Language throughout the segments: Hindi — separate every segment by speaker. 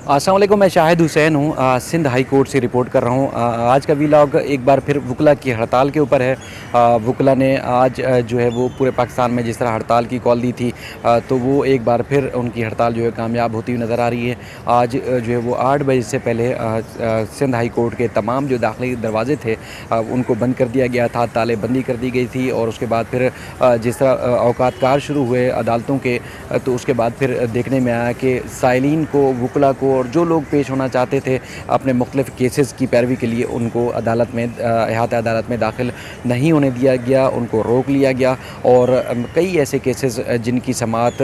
Speaker 1: अस्सलाम वालेकुम, मैं शाहिद हुसैन हूँ, सिंध हाई कोर्ट से रिपोर्ट कर रहा हूँ। आज का वीलॉग एक बार फिर वकला की हड़ताल के ऊपर है। वकला ने आज जो है वो पूरे पाकिस्तान में जिस तरह हड़ताल की कॉल दी थी, तो वो एक बार फिर उनकी हड़ताल जो है कामयाब होती हुई नज़र आ रही है। आज जो है वो 8 बजे से पहले सिंध हाई कोर्ट के तमाम जो दाखिली दरवाजे थे उनको बंद कर दिया गया था, तालेबंदी कर दी गई थी। और उसके बाद फिर जिस तरह औकात कार शुरू हुए अदालतों के, तो उसके बाद फिर देखने में आया कि साइलिन को, वकला को और जो लोग पेश होना चाहते थे अपने मुख्तलिफ़ केसेस की पैरवी के लिए, उनको अदालत में, अहाता अदालत में दाखिल नहीं होने दिया गया, उनको रोक लिया गया। और कई ऐसे केसेस जिनकी समाअत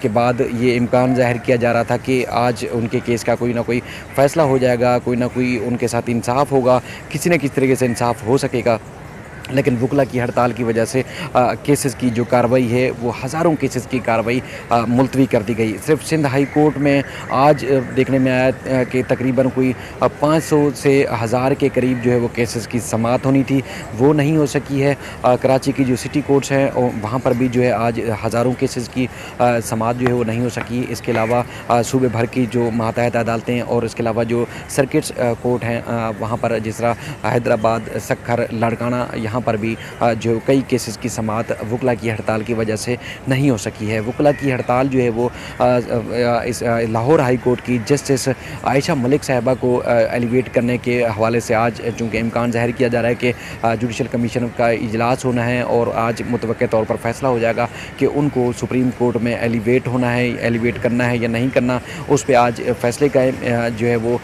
Speaker 1: के बाद ये इम्कान ज़ाहिर किया जा रहा था कि आज उनके केस का कोई ना कोई फ़ैसला हो जाएगा, कोई ना कोई उनके साथ इंसाफ़ होगा, किसी न किसी तरीके से इंसाफ़ हो सकेगा। लेकिन वकला की हड़ताल की वजह से केसेस की जो कार्रवाई है वो हज़ारों केसेस की कार्रवाई मुलतवी कर दी गई। सिर्फ सिंध हाई कोर्ट में आज देखने में आया कि तकरीबन कोई 500 से 1000 के करीब जो है वो केसेस की समाअत होनी थी, वो नहीं हो सकी है। कराची की जो सिटी कोर्ट्स हैं वहाँ पर भी जो है आज हज़ारों केसेस की समाअत जो है वो नहीं हो सकी। इसके अलावा सूबे भर की जो मातहत अदालतें और इसके अलावा जो सर्किट्स कोर्ट हैं वहाँ पर जिस तरह हैदराबाद, सक्खर, लाड़काना, यहाँ पर भी जो कई केसेस की समाअत वकला की हड़ताल की वजह से नहीं हो सकी है। वकला की हड़ताल जो है वो इस लाहौर हाई कोर्ट की जस्टिस आयशा मलिक साहिबा को एलिवेट करने के हवाले से आज चूँकि इम्कान ज़ाहिर किया जा रहा है कि जुडिशल कमीशन का इजलास होना है और आज मुतवक्के तौर पर फ़ैसला हो जाएगा कि उनको सुप्रीम कोर्ट में एलिवेट होना है, एलिवेट करना है या नहीं करना। उस पर आज फ़ैसले का जो है वो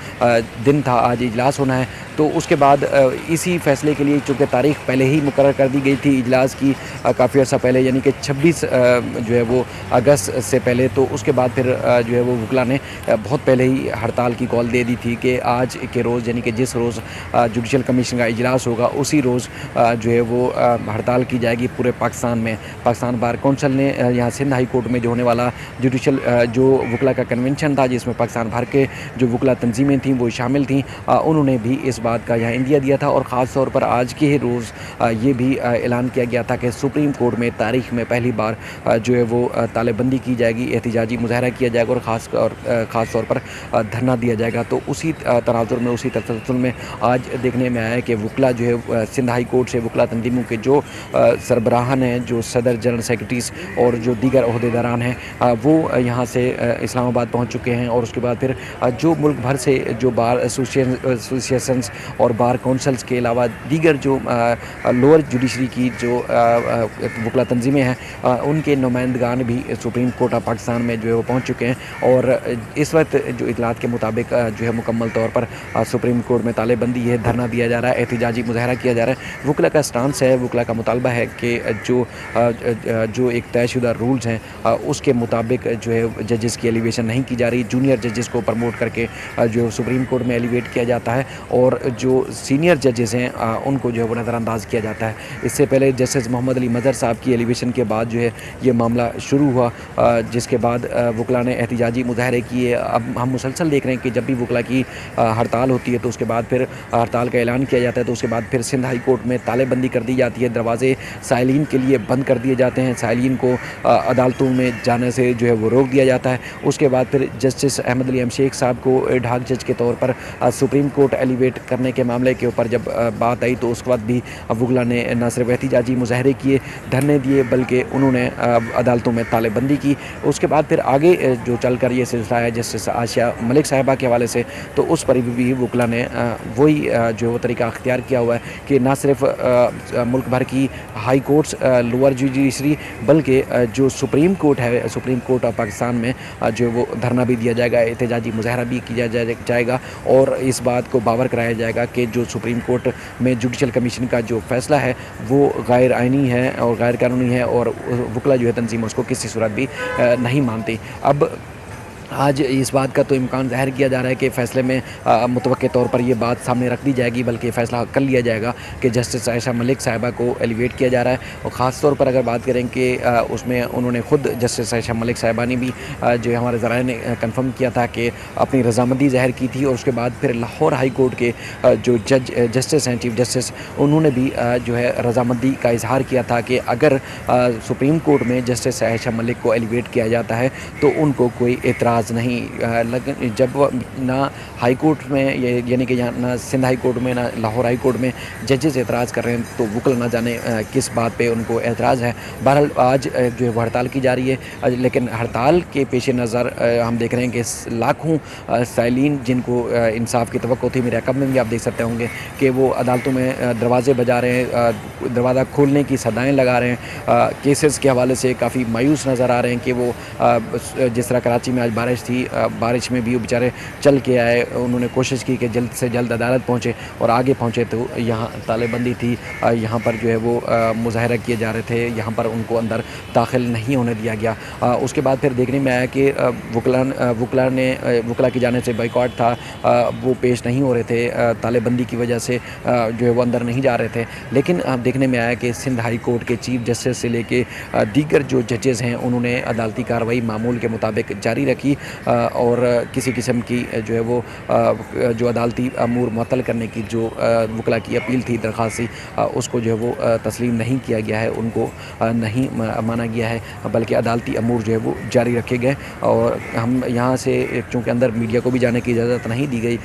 Speaker 1: दिन था, आज इजलास होना है। तो उसके बाद इसी फ़ैसले के लिए चूँकि तारीख़ पहले ही मुकर्रर कर दी गई थी इजलास की काफ़ी अर्सा पहले, यानी कि 26 जो है वो अगस्त से पहले। तो उसके बाद फिर जो है वो वकला ने बहुत पहले ही हड़ताल की कॉल दे दी थी कि आज के रोज़, यानी कि जिस रोज़ जुडिशल कमीशन का इजलास होगा उसी रोज़ जो है वो हड़ताल की जाएगी पूरे पाकिस्तान में। पाकिस्तान बार कौंसिल ने यहाँ सिंध हाई कोर्ट में जो होने वाला जुडिशल जो वकला का कन्वेंशन था, जिसमें पाकिस्तान भर के जो वकला तंजीमें थीं वो शामिल थीं, उन्होंने भी इस बात का यहाँ इंदिया दिया था। और ख़ास तौर पर आज के ही रोज़ ये भी ऐलान किया गया था कि सुप्रीम कोर्ट में तारीख़ में पहली बार जो है वो तालेबंदी की जाएगी, एहतिजाजी मुज़ाहरा किया जाएगा और ख़ास तौर पर धरना दिया जाएगा। तो उसी तनाजुर में, उसी तसलसल में आज देखने में आया है कि वकला जो है सिंध हाई कोर्ट से वकला तंजीमों के जो सरबराहान हैं, जो सदर, जनरल सेक्रेटरीज़ और जो दीगर अहदेदारान हैं, वो यहाँ से इस्लामाबाद पहुँच चुके हैं। और उसके बाद फिर जो मुल्क भर से जो बार एसोसिएशंस और बार काउंसिल्स के अलावा दीगर जो लोअर जुडिशरी की जो वकला तंजीमें हैं, उनके नुमाइंदगान भी सुप्रीम कोर्ट ऑफ पाकिस्तान में जो है वो पहुँच चुके हैं। और इस वक्त जो इतलात के मुताबिक जो है मुकम्मल तौर पर सुप्रीम कोर्ट में तालेबंदी है, धरना दिया जा रहा है, एहतिजाजी मुज़ाहरा किया जा रहा है। वकला का स्टांस है, वकला का मुतालबा है कि जो एक तयशुदा रूल्स हैं उसके मुताबिक जो है जजेस की एलिवेशन नहीं की जा रही। जूनियर जजेस को प्रमोट करके जो सुप्रीम कोर्ट में एलिवेट किया जाता है और जो सीनियर जजेस हैं उनको जो है वो नज़रअंदाज किया जाता है। इससे पहले जस्टिस मोहम्मद अली मज़हर साहब की एलिवेशन के बाद जो है ये मामला शुरू हुआ, जिसके बाद वकला ने एहतिजाजी मुज़ाहरे किए। अब हम मुसलसल देख रहे हैं कि जब भी वकला की हड़ताल होती है तो उसके बाद फिर हड़ताल का ऐलान किया जाता है, तो उसके बाद फिर सिंध हाई कोर्ट में तालेबंदी कर दी जाती है, दरवाज़े साइलिन के लिए बंद कर दिए जाते हैं, साइलिन को अदालतों में जाने से जो है वो रोक दिया जाता है। उसके बाद फिर जस्टिस अहमद अली शेख साहब को ढाक जज के तौर पर सुप्रीम कोर्ट एलिवेट करने के मामले के ऊपर जब बात आई, तो उसके बाद भी वकला ने न सिर्फ एहतिजाजी मुज़ाहरे किए, धरने दिए, बल्कि उन्होंने अदालतों में तालेबंदी की। उसके बाद फिर आगे जो चल कर ये सिलसिला है जस्टिस आयशा मलिक साहिबा के हवाले से, तो उस पर भी वकला ने वही जो वो तरीका अख्तियार किया हुआ है कि ना सिर्फ मुल्क भर की हाई कोर्ट्स, लोअर जुडिशरी, बल्कि जो सुप्रीम कोर्ट है, सुप्रीम कोर्ट ऑफ पाकिस्तान में जो वो धरना भी दिया जाएगा, एहतिजाजी मुज़ाहरा भी किया जाएगा। और इस बात को बावर कराया जाएगा कि जो सुप्रीम कोर्ट में जुडिशल कमीशन का जो फ़ैसला है वो गैर आइनी है और गैर कानूनी है, और वकला जो है तंजीम उसको किसी सूरत भी नहीं मानती। अब आज इस बात का तो इम्कान ज़ाहिर किया जा रहा है कि फ़ैसले में मुतवक्के तौर पर ये बात सामने रख दी जाएगी, बल्कि फ़ैसला कर लिया जाएगा कि जस्टिस आयशा मलिक साहिबा को एलिवेट किया जा रहा है। और ख़ास तौर पर अगर बात करें कि उसमें उन्होंने ख़ुद जस्टिस आयशा मलिक साहिबा ने भी जो है हमारे ज़राए ने कन्फर्म किया था कि अपनी रज़ामंदी ज़ाहिर की थी। और उसके बाद फिर लाहौर हाई कोर्ट के जो जस्टिस हैं, चीफ जस्टिस, उन्होंने भी जो है रज़ामंदी का इजहार किया था कि अगर सुप्रीम कोर्ट में जस्टिस आयशा मलिक को एलिवेट किया जाता है तो उनको कोई एतराज़ एतराज़ नहीं लेकिन जब ना हाई कोर्ट में यानी कि यहाँ ना सिंध हाई कोर्ट में ना लाहौर हाई कोर्ट में जजेस एतराज़ कर रहे हैं तो वुकला ना जाने किस बात पे उनको एतराज़ है। बहरहाल आज जो है वो हड़ताल की जा रही है लेकिन हड़ताल के पेश नज़र हम देख रहे हैं कि लाखों साइलिन जिनको इंसाफ की तवक्को थी, मेरे अकब में भी आप देख सकते होंगे कि वो अदालतों में दरवाजे बजा रहे हैं, दरवाज़ा खोलने की सदाएँ लगा रहे हैं। केसेस के हवाले से काफ़ी मायूस नज़र आ रहे हैं कि वो जिस तरह कराची में आज बारिश थी, बारिश में भी वो बेचारे चल के आए, उन्होंने कोशिश की कि जल्द से जल्द अदालत पहुँचे और आगे पहुँचे तो यहाँ तालेबंदी थी, यहाँ पर जो है वो मुज़ाहरा किए जा रहे थे, यहाँ पर उनको अंदर दाखिल नहीं होने दिया गया। उसके बाद फिर देखने में आया कि वुकला की जानिब से बाइकॉट था, वो पेश नहीं हो रहे थे तालेबंदी की वजह से, जो है वो अंदर नहीं जा रहे थे। लेकिन देखने में आया कि सिंध हाई कोर्ट के चीफ जस्टिस से लेके दीगर जो जजेस हैं उन्होंने अदालती कार्रवाई मामूल के मुताबिक जारी रखी और किसी किस्म की जो है वो जो अदालती अमूर मुअत्तल करने की जो वुकला की अपील थी, दरख्वास्त थी, उसको जो है वो तस्लीम नहीं किया गया है, उनको नहीं माना गया है, बल्कि अदालती अमूर जो है वो जारी रखे गए। और हम यहाँ से चूँकि अंदर मीडिया को भी जाने की इजाज़त नहीं दी गई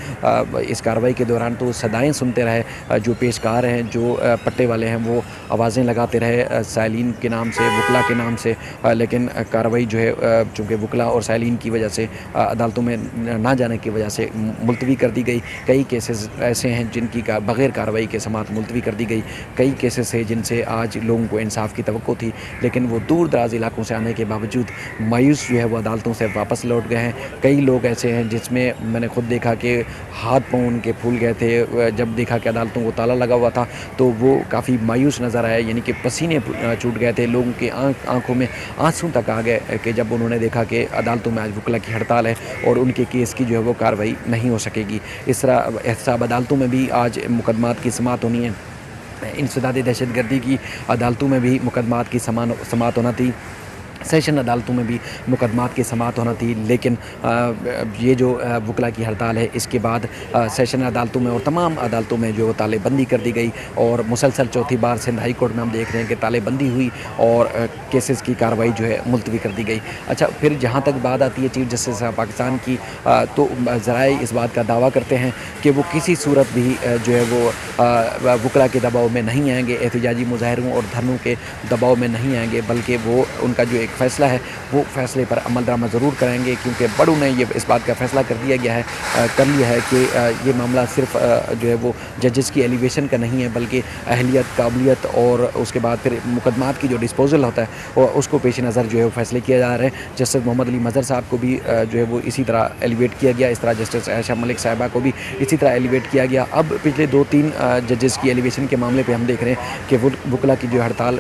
Speaker 1: इस कार्रवाई के दौरान, तो सदाएँ सुनते रहे जो पेशकार हैं, जो पट्टे वाले हैं, वो आवाज़ें लगाते रहे साइलिन के नाम से, वुकला के नाम से। लेकिन कार्रवाई जो है चूँकि वुकला और साइलिन की वजह से अदालतों में ना जाने की वजह से मुलतवी कर दी गई। कई केसेस ऐसे हैं जिनकी बग़ैर कार्रवाई के समाअत मुलतवी कर दी गई। कई केसेस हैं जिनसे आज लोगों को इंसाफ की तवक्को थी, लेकिन वो दूर दराज इलाकों से आने के बावजूद मायूस जो है वो अदालतों से वापस लौट गए हैं। कई लोग ऐसे हैं जिसमें मैंने खुद देखा कि हाथ पाँव उनके फूल गए थे, जब देखा कि अदालतों को ताला लगा हुआ था तो वो काफ़ी मायूस नज़र आया, यानी कि पसीने छूट गए थे, लोगों के आंखों में आंसू तक आ गए कि जब उन्होंने देखा कि अदालतों में आज वुकला की हड़ताल है और उनके केस की जो है वो कार्रवाई नहीं हो सकेगी। इस तरह एहतसाब अदालतों में भी आज मुकदमात की समाअत होनी है। इंसदाद दहशतगर्दी की अदालतों में भी मुकदमात की समाअत होना थी, सेशन अदालतों में भी मुकदमात की समाअत होना थी। लेकिन ये जो वुकला की हड़ताल है, इसके बाद सेशन अदालतों में और तमाम अदालतों में जो तालेबंदी कर दी गई और मुसलसल चौथी बार सिंध हाई कोर्ट में हम देख रहे हैं कि तालेबंदी हुई और केसेस की कार्रवाई जो है मुलतवी कर दी गई। अच्छा, फिर जहाँ तक बात आती है चीफ जस्टिस पाकिस्तान की, तो ज़राए इस बात का दावा करते हैं कि वो किसी सूरत भी जो है वो वुकला के दबाव में नहीं आएंगे, एहतजाजी मुजाहरों और धरनों के दबाव में नहीं आएंगे, बल्कि वो उनका जो एक फ़ैसला है वो फ़ैसले पर अमल दरामद ज़रूर करेंगे। क्योंकि बड़ों ने ये इस बात का फ़ैसला कर लिया है कि ये मामला सिर्फ जो है वो जजेस की एलिवेशन का नहीं है, बल्कि अहलियत, काबिलियत और उसके बाद फिर मुकदमात की जो डिस्पोजल होता है और उसको पेश नज़र जो है वो फ़ैसले किए जा रहे हैं। जस्टिस मोहम्मद अली मज़हर साहब को भी जो है वो इसी तरह एलिवेट किया गया, इस तरह जस्टिस आयशा मलिक साहिबा को भी इसी तरह एलिवेट किया गया। अब पिछले 2-3 जजेस की एलिवेशन के मामले पर हम देख रहे हैं कि वुकला की जो हड़ताल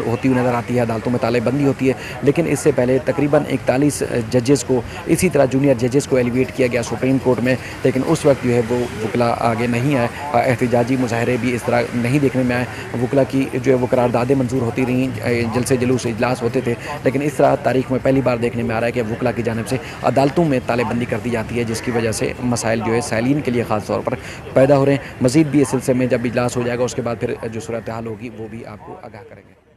Speaker 1: होती हुई नज़र आती है, अदालतों में तालेबंदी होती है। लेकिन इससे पहले तकरीबन 41 जजेस को इसी तरह जूनियर जजेस को एलिवेट किया गया सुप्रीम कोर्ट में, लेकिन उस वक्त जो है वो वुकला आगे नहीं आए। एहतजाजी मुजाहरे भी इस तरह नहीं देखने में आए। वुकला की जो है वो करारदादें मंजूर होती रहीं, जलसे जुलूस इजलास होते थे, लेकिन इस तरह तारीख में पहली बार देखने में आ रहा है कि वुकला की जानिब से अदालतों में तालेबंदी कर दी जाती है, जिसकी वजह से मसाइल जो है साइलिन के लिए ख़ास तौर पर पैदा हो रहे हैं। मज़ीद भी इस सिलसिले में जब इजलास हो जाएगा उसके बाद फिर जो सूरत हाल होगी वो भी आपको आगाह करेंगे।